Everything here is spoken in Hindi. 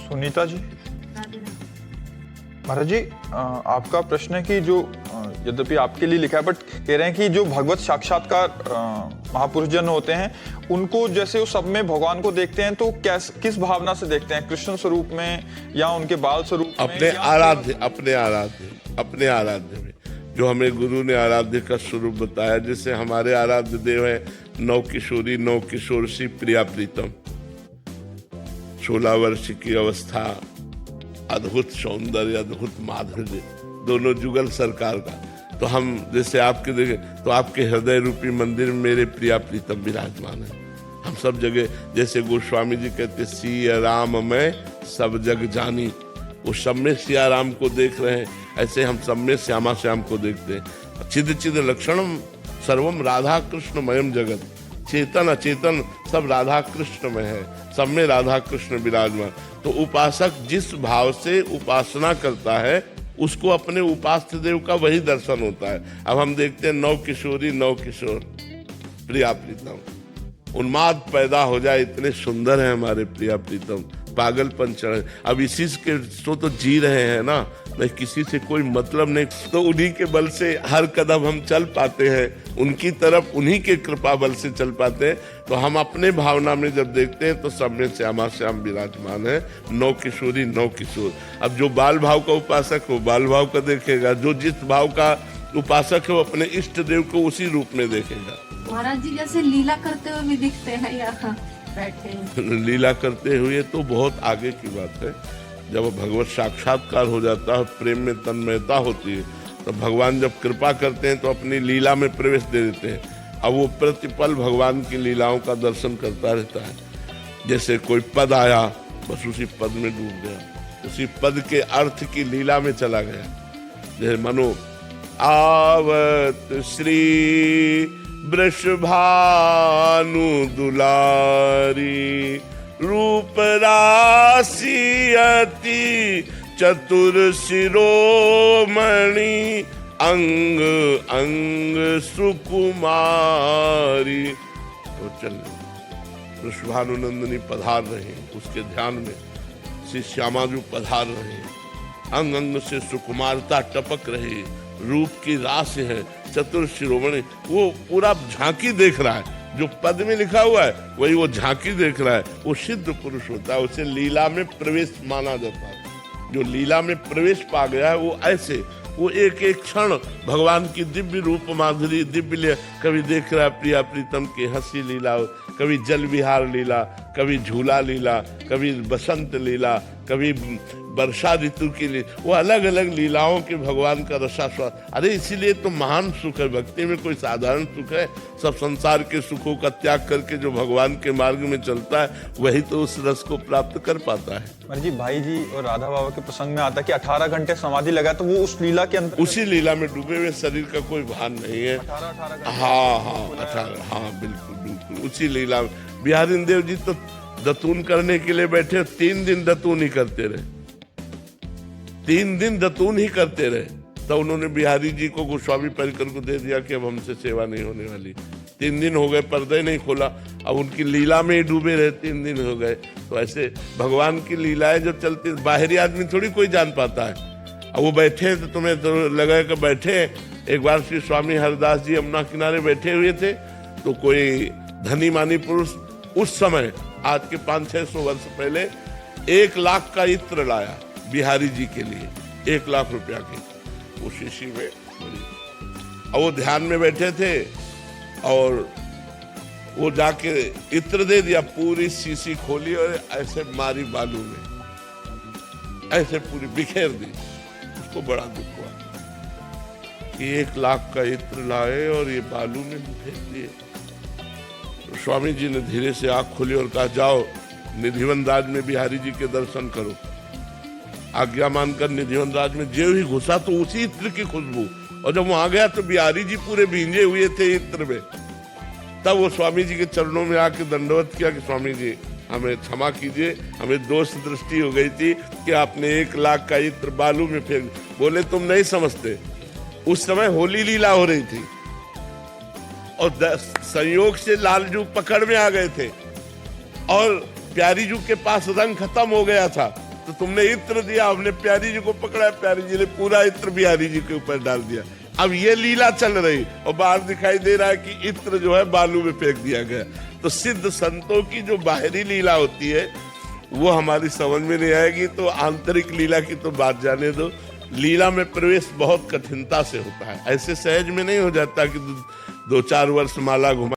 सुनीता जी। महाराज जी, आपका प्रश्न है कि जो यद्यपि आपके लिए लिखा है बट कह रहे हैं कि जो भगवत साक्षात्कार महापुरुष जन होते हैं उनको जैसे वो सब में भगवान को देखते हैं तो किस भावना से देखते हैं, कृष्ण स्वरूप में या उनके बाल स्वरूप में? अपने आराध्य में जो हमें गुरु ने आराध्य का स्वरूप बताया, जैसे हमारे आराध्य देव है नौ किशोरी नौ किशोर सी प्रिया प्रीतम, 16 वर्ष की अवस्था, अद्भुत सौंदर्य, अद्भुत माधुर्य, दोनों जुगल सरकार का। तो हम जैसे आपके देखें तो आपके हृदय रूपी मंदिर में मेरे प्रिया प्रीतम विराजमान है। हम सब जगह, जैसे गोस्वामी जी कहते सिया राम मैं सब जग जानी, वो सब में सिया राम को देख रहे हैं, ऐसे हम सब में श्यामा श्याम को देखते हैं। चिद चिद लक्षणम सर्वम राधा कृष्ण मयम जगत, चेतन अचेतन सब राधा कृष्ण में है, सब में राधा कृष्ण विराजमान। तो उपासक जिस भाव से उपासना करता है उसको अपने उपास्य देव का वही दर्शन होता है। अब हम देखते हैं नौ किशोरी नौ किशोर प्रिया प्रीतम, उन्माद पैदा हो जाए, इतने सुंदर है हमारे प्रिया प्रीतम, पागलपन चढ़े। अब इसी के तो जी रहे हैं ना, नहीं किसी से कोई मतलब नहीं, तो उन्हीं के बल से हर कदम हम चल पाते हैं, उनकी तरफ उन्हीं के कृपा बल से चल पाते हैं। तो हम अपने भावना में जब देखते हैं तो सब में श्यामा श्याम विराजमान है, नौ किशोरी नौ किशोर। अब जो बाल भाव का उपासक हो बाल भाव का देखेगा, जो जिस भाव का उपासक है वो अपने इष्ट देव को उसी रूप में देखेगा। महाराज जी जैसे लीला करते हुए भी दिखते हैं यहाँ बैठे लीला करते हुए तो बहुत आगे की बात है। जब भगवत साक्षात्कार हो जाता है, प्रेम में तन्मयता होती है, तो भगवान जब कृपा करते हैं तो अपनी लीला में प्रवेश दे देते हैं। अब वो प्रतिपल भगवान की लीलाओं का दर्शन करता रहता है। जैसे कोई पद आया बस उसी पद में डूब गया, उसी पद के अर्थ की लीला में चला गया। जैसे मनो आवत श्री वृषभानु दुलारी, रूप राशि अति चतुर शिरोमणि, अंग अंग सुकुमारी। तो चल वृषभानुनंदिनी पधार रहे, उसके ध्यान में श्री श्यामा जी पधार रहे, अंग अंग से सुकुमारता टपक रही, रूप की रास है, चतुर शिरोमणि, वो पूरा झांकी देख रहा है। जो पद में लिखा हुआ है वही वो झांकी देख रहा है, वो सिद्ध पुरुष होता है, उसे लीला में प्रवेश माना जाता है। जो लीला में प्रवेश पा गया है वो ऐसे, वो एक एक क्षण भगवान की दिव्य रूप माधुरी, दिव्य, कभी देख रहा है प्रिया प्रीतम की हंसी लीला, कभी जल विहार लीला, कभी झूला लीला, कभी बसंत लीला, कभी वर्षा ऋतु की लीला, वो अलग अलग लीलाओं के भगवान का रसास्वाद। अरे इसीलिए तो महान सुख है, भक्ति में कोई साधारण सुख है? सब संसार के सुखों का त्याग करके जो भगवान के मार्ग में चलता है वही तो उस रस को प्राप्त कर पाता है। महाराज जी, भाई जी और राधा बाबा के प्रसंग में आता है कि 18 घंटे समाधि लगा, तो वो उस लीला के अंदर, उसी लीला में डूबे हुए, शरीर का कोई भान नहीं है। 18 घंटे। हाँ 18, हाँ बिल्कुल बिल्कुल उसी लीला में। बिहारी देव जी तो दतून करने के लिए बैठे, 3 दिन दतून ही करते रहे, 3 दिन दतून ही करते रहे। तो उन्होंने बिहारी जी को गोस्वामी परिकर को दे दिया कि अब हमसे सेवा नहीं होने वाली। 3 दिन हो गए, पर्दे नहीं खोला, अब उनकी लीला में ही डूबे रहे, 3 दिन हो गए। तो ऐसे भगवान की लीलाएं जो चलती, बाहरी आदमी थोड़ी कोई जान पाता है। अब वो बैठे तो तुम्हें तो लगा कि बैठे। एक बार श्री स्वामी हरदास जी यमुना किनारे बैठे हुए थे, तो कोई धनी मानी पुरुष उस समय, आज के 500-600 वर्ष पहले, 1 लाख का इत्र लाया बिहारी जी के लिए, 1 लाख रुपया की, वो शीशी में। और वो ध्यान में बैठे थे और वो जाके इत्र दे दिया, पूरी शीशी खोली और ऐसे मारी बालू में, ऐसे पूरी बिखेर दी। उसको बड़ा दुख हुआ कि 1 लाख का इत्र लाए और ये बालू में बिखेर दिए। तो स्वामी जी ने धीरे से आंख खोली और कहा, जाओ निधिवन राज में बिहारी जी के दर्शन करो। आज्ञा मानकर निधिवन राज में जो ही घुसा तो उसी इत्र की खुशबू, और जब वहां गया तो बिहारी जी पूरे भींजे हुए थे इत्र में। तब वो स्वामी जी के चरणों में आके दंडवत किया कि स्वामी जी हमें क्षमा कीजिए, हमें दोष दृष्टि हो गई थी कि आपने 1 लाख का इत्र बालू में फेंक। बोले तुम नहीं समझते, उस समय होली लीला हो रही थी और संयोग से लालजू पकड़ में आ गए थे और प्यारी जू के पास रंग खत्म हो गया था, तो तुमने इत्र दिया, हमने प्यारी जी को पकड़ा, प्यारी जी ने पूरा इत्र बिहारी जी के ऊपर डाल दिया। अब ये लीला चल रही और बाहर दिखाई दे रहा है कि इत्र जो है बालू में फेंक दिया गया। तो सिद्ध संतों की जो बाहरी लीला होती है वो हमारी समझ में नहीं आएगी, तो आंतरिक लीला की तो बात जाने दो। लीला में प्रवेश बहुत कठिनता से होता है, ऐसे सहज में नहीं हो जाता कि 2-4 वर्ष माला घुमा